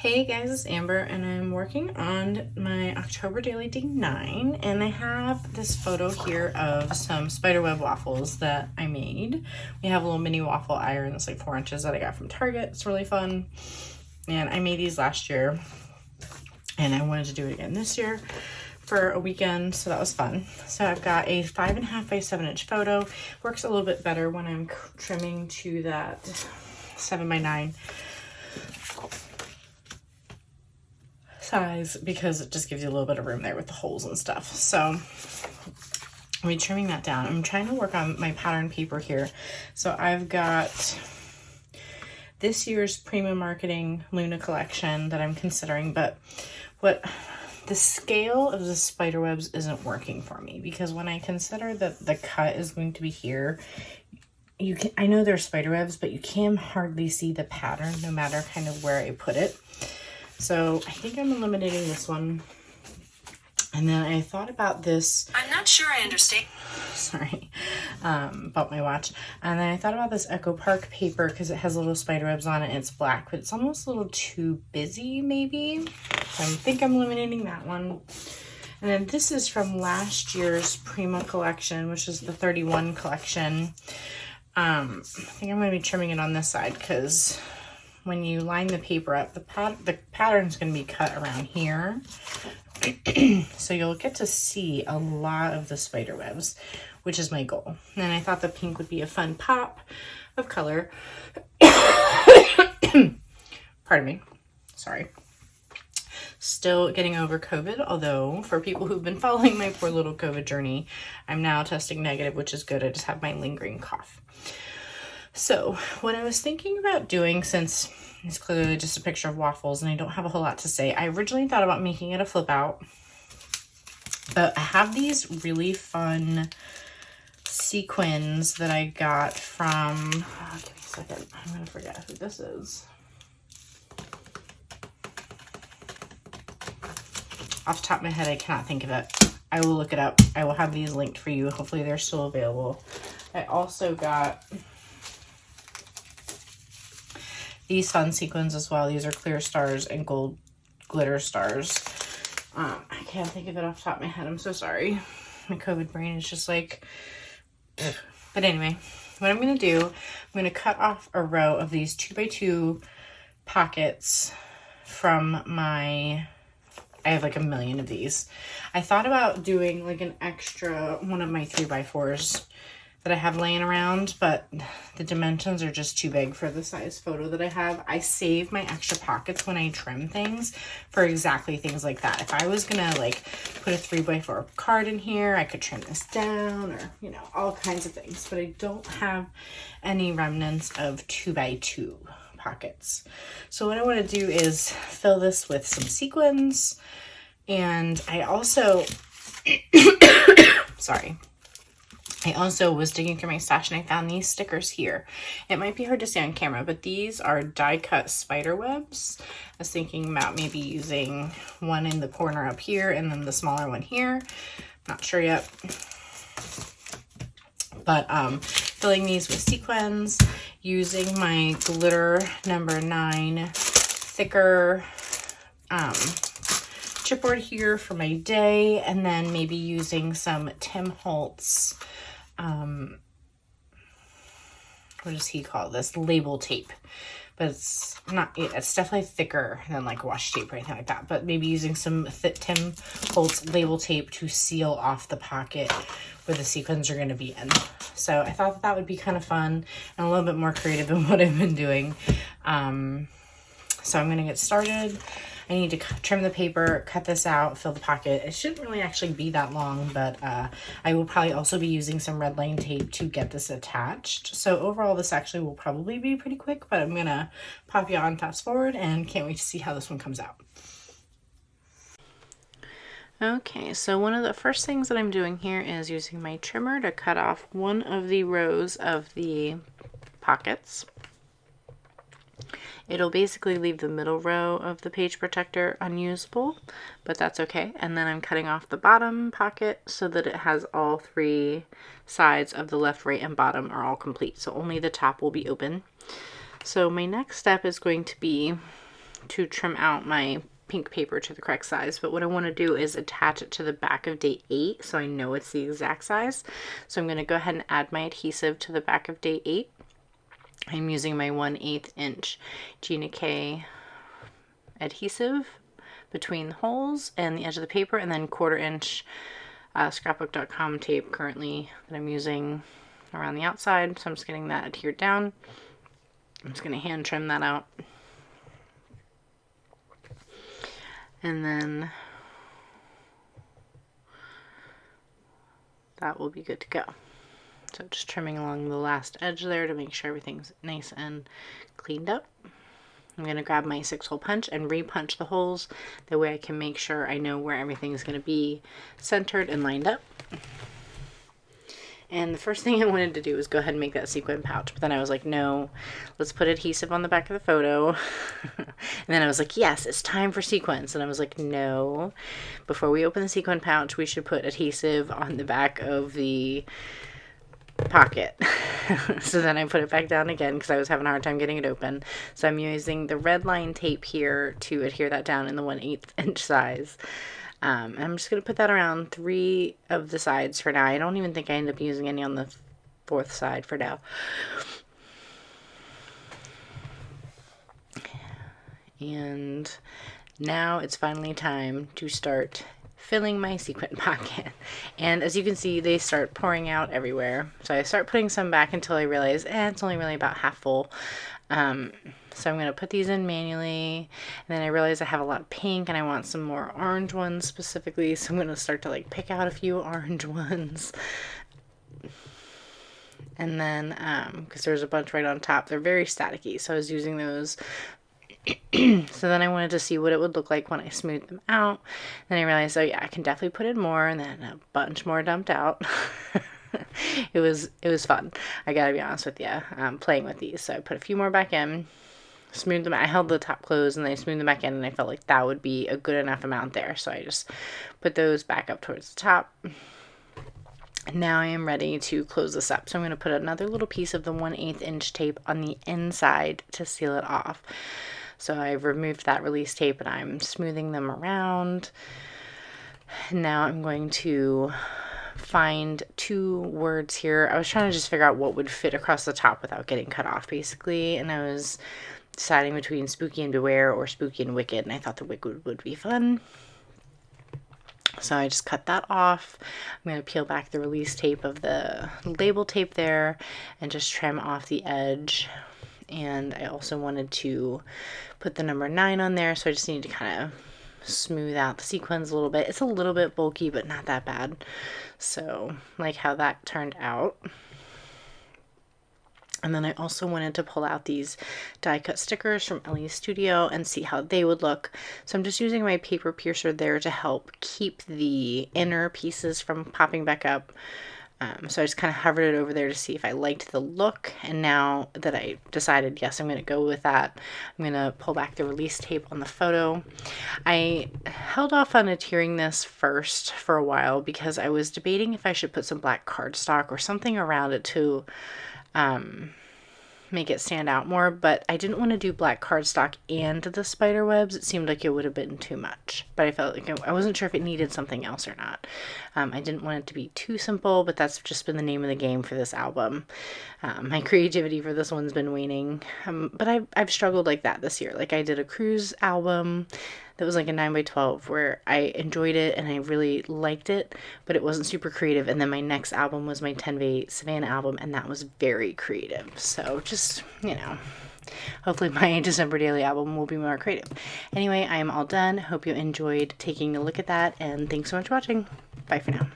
Hey guys, it's Amber and I'm working on my October Daily Day 9 and I have this photo here of some spiderweb waffles that I made. We have a little mini waffle iron that's like 4 inches that I got from Target. It's really fun and I made these last year and I wanted to do it again this year for a weekend, so that was fun. So I've got a 5.5 by 7 inch photo. Works a little bit better when I'm trimming to that 7 by 9 size because it just gives you a little bit of room there with the holes and stuff. So I'm trimming that down. I'm trying to work on my pattern paper here. So I've got this year's Prima Marketing Luna collection that I'm considering, but the scale of the spider webs isn't working for me because when I consider that the cut is going to be here, I know they're spider webs, but you can hardly see the pattern no matter kind of where I put it. So I think I'm eliminating this one. And then I thought about this. I'm not sure I understand. Sorry, about my watch. And then I thought about this Echo Park paper because it has little spider webs on it and it's black, but it's almost a little too busy maybe. So I think I'm eliminating that one. And then this is from last year's Prima collection, which is the 31 collection. I think I'm going to be trimming it on this side because when you line the paper up, the pattern's going to be cut around here. So you'll get to see a lot of the spider webs, which is my goal. And I thought the pink would be a fun pop of color. Pardon me. Sorry. Still getting over COVID, although for people who've been following my poor little COVID journey, I'm now testing negative, which is good. I just have my lingering cough. So what I was thinking about doing, since it's clearly just a picture of waffles and I don't have a whole lot to say, I originally thought about making it a flip out, but I have these really fun sequins that I got from, give me a second, I'm going to forget who this is. Off the top of my head, I cannot think of it. I will look it up. I will have these linked for you. Hopefully they're still available. I also got these fun sequins as well. These are clear stars and gold glitter stars. I can't think of it off the top of my head. I'm so sorry. My COVID brain is just like, ugh. But anyway, what I'm going to do, I'm going to cut off a row of these 2x2 pockets from my, I have like a million of these. I thought about doing like an extra one of my 3x4s that I have laying around, but the dimensions are just too big for the size photo that I have. I save my extra pockets when I trim things for exactly things like that. If I was gonna like put a 3x4 card in here, I could trim this down, or you know, all kinds of things, but I don't have any remnants of 2x2 pockets. So what I want to do is fill this with some sequins, and I also sorry, I also was digging through my stash and I found these stickers here. It might be hard to see on camera, but these are die cut spider webs. I was thinking about maybe using one in the corner up here and then the smaller one here. Not sure yet. But filling these with sequins, using my glitter number 9 thicker chipboard here for my day, and then maybe using some Tim Holtz, what does he call this? Label tape. But it's not, it's definitely thicker than like washi tape or anything like that. But maybe using some Tim Holtz label tape to seal off the pocket where the sequins are going to be in. So I thought that would be kind of fun and a little bit more creative than what I've been doing. So I'm going to get started. I need to trim the paper, cut this out, fill the pocket. It shouldn't really actually be that long, but I will probably also be using some red line tape to get this attached. So overall, this actually will probably be pretty quick, but I'm gonna pop you on fast forward and can't wait to see how this one comes out. Okay, so one of the first things that I'm doing here is using my trimmer to cut off one of the rows of the pockets. It'll basically leave the middle row of the page protector unusable, but that's okay. And then I'm cutting off the bottom pocket so that it has all 3 sides of the left, right, and bottom are all complete. So only the top will be open. So my next step is going to be to trim out my pink paper to the correct size, but what I want to do is attach it to the back of day 8 so I know it's the exact size. So I'm going to go ahead and add my adhesive to the back of day 8. I'm using my 1/8 inch Gina K adhesive between the holes and the edge of the paper, and then 1/4 inch scrapbook.com tape currently that I'm using around the outside. So I'm just getting that adhered down. I'm just going to hand trim that out. And then that will be good to go. So just trimming along the last edge there to make sure everything's nice and cleaned up. I'm going to grab my 6-hole punch and re-punch the holes. That way I can make sure I know where everything is going to be centered and lined up. And the first thing I wanted to do was go ahead and make that sequin pouch. But then I was like, no, let's put adhesive on the back of the photo. And then I was like, yes, it's time for sequins. And I was like, no, before we open the sequin pouch, we should put adhesive on the back of the pocket. So then I put it back down again because I was having a hard time getting it open. So I'm using the red line tape here to adhere that down in the 1/8 inch size. I'm just going to put that around 3 of the sides for now. I don't even think I end up using any on the 4th side for now. And now it's finally time to start filling my sequin pocket. And as you can see, they start pouring out everywhere. So I start putting some back until I realize, it's only really about half full. So I'm going to put these in manually, and then I realize I have a lot of pink and I want some more orange ones specifically, so I'm going to start to like pick out a few orange ones. And then, because there's a bunch right on top, they're very staticky, so I was using those. So then I wanted to see what it would look like when I smoothed them out. Then I realized, oh yeah, I can definitely put in more, and then a bunch more dumped out. It was fun. I gotta be honest with you, playing with these. So I put a few more back in, smoothed them. I held the top closed and then I smoothed them back in, and I felt like that would be a good enough amount there. So I just put those back up towards the top. And now I am ready to close this up. So I'm going to put another little piece of the 1/8 inch tape on the inside to seal it off. So I've removed that release tape and I'm smoothing them around. Now I'm going to find 2 words here. I was trying to just figure out what would fit across the top without getting cut off, basically. And I was deciding between spooky and beware or spooky and wicked, and I thought the wicked would be fun. So I just cut that off. I'm going to peel back the release tape of the label tape there and just trim off the edge. And I also wanted to put the number 9 on there, so I just need to kind of smooth out the sequins a little bit. It's a little bit bulky, but not that bad. So like how that turned out. And then I also wanted to pull out these die cut stickers from Ellie's Studio and see how they would look. So I'm just using my paper piercer there to help keep the inner pieces from popping back up. So I just kind of hovered it over there to see if I liked the look. And now that I decided, yes, I'm going to go with that, I'm going to pull back the release tape on the photo. I held off on adhering this first for a while because I was debating if I should put some black cardstock or something around it to make it stand out more, but I didn't want to do black cardstock and the spider webs. It seemed like it would have been too much, but I felt like I wasn't sure if it needed something else or not. I didn't want it to be too simple, but that's just been the name of the game for this album. My creativity for this one's been waning, but I've struggled like that this year. Like I did a cruise album that was like a 9x12 where I enjoyed it and I really liked it, but it wasn't super creative. And then my next album was my 10x8 Savannah album, and that was very creative. So just, you know, hopefully my December daily album will be more creative. Anyway, I am all done. Hope you enjoyed taking a look at that, and thanks so much for watching. Bye for now.